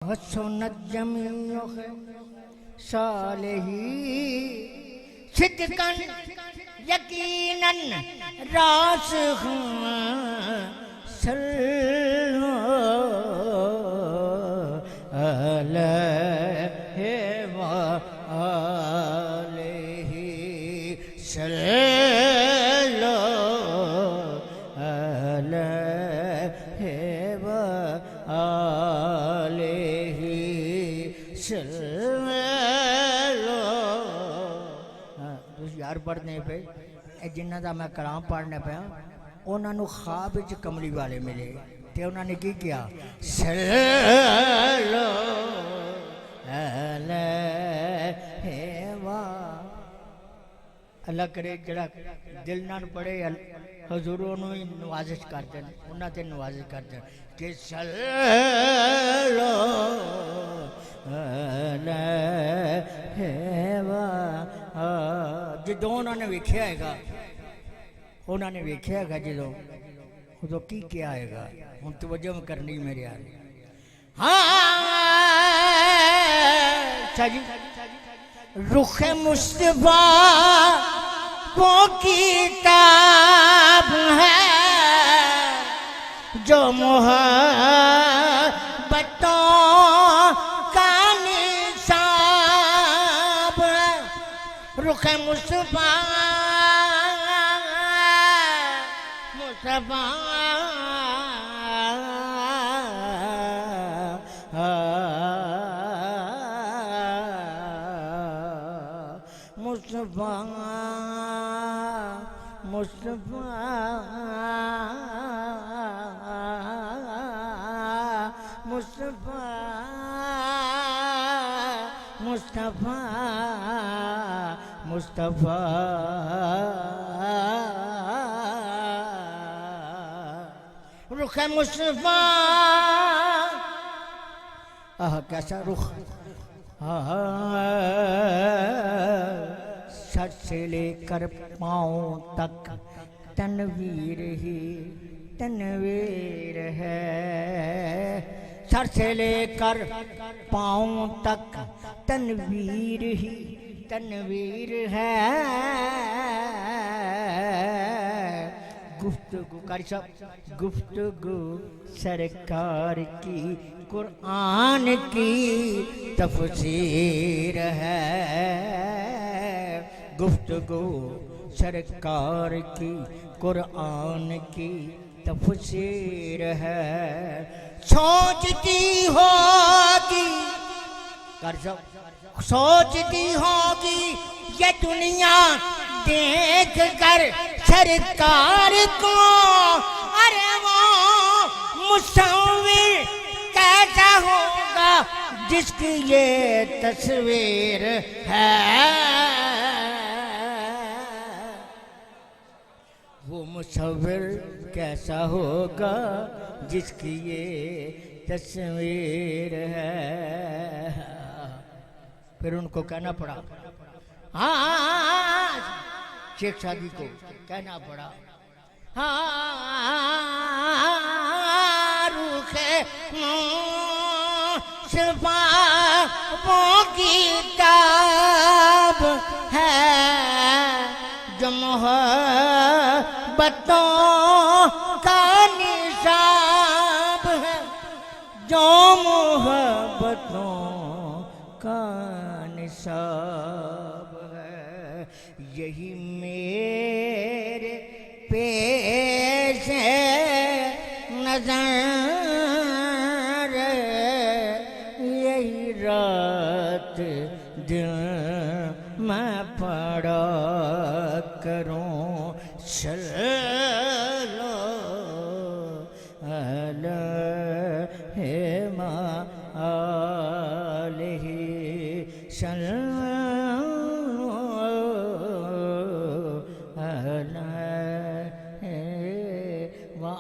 Hasnat जमीओ Salehi सिद्कन यकीनन रासिखुन सल्लल्लाहु अलैहि व आलिहि सल्लल्लाहु अलैहि व आलिहि सल्लल्लाहु। यार पढ़ने पे जिन्ना दा मैं कलाम पढ़ने पे उन्होंने ख्वाब च कमली वाले मिले ते उन्होंने की किया अल्लाह करे जरा दिल नाल पढ़े हजूर ही नवाजिश करते हैं उन्होंने नवाजिश करते हैं कि जो उन्होंने वेख्या है उन्होंने वेख्या है जो उदो की क्या आएगा हम तवज्जो करनी मेरे यार। हाँ जी रुख मुस्तफा वो किताब है जो मोहब्बतों का निशाब है। रुख मुस्तफा मुस्तफा मुस्तफा मुस्तफा मुस्तफा मुस्तफा मुस्तफा रुख मुस्तफा कैसा रुख सर से लेकर पाँव तक तनवीर ही तनवीर है। सर से लेकर पाँव तक तनवीर ही तनवीर है। गुफ्तगू कारी साहब गुफ्तगू सरकार की कुरान की तफसीर है। गुफ्तगू सरकार की कुरान की तफसीर है। सोचती होगी कारी साहब सोचती होगी ये दुनिया देख कर सरकार को अरे वो मुसव्विर कैसा होगा जिसकी ये तस्वीर है। वो मुसव्विर कैसा होगा जिसकी ये तस्वीर है। फिर उनको कहना पड़ा हाँ शेख शादी को कहना पड़ा हाँ रुखे मुस्तफा वो किताब है जो मोहब्बतों का निशाब है। जो मोहब्बतों का निशाब है। यही मेरे पेश नजर यही रात दिन मैं पड़ा करूं सल्लल्लाहु अलैहि व आलिहि सल्लल्लाहु अलैहि व आलिहि।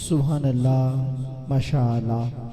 सुभान अल्लाह माशा अल्लाह।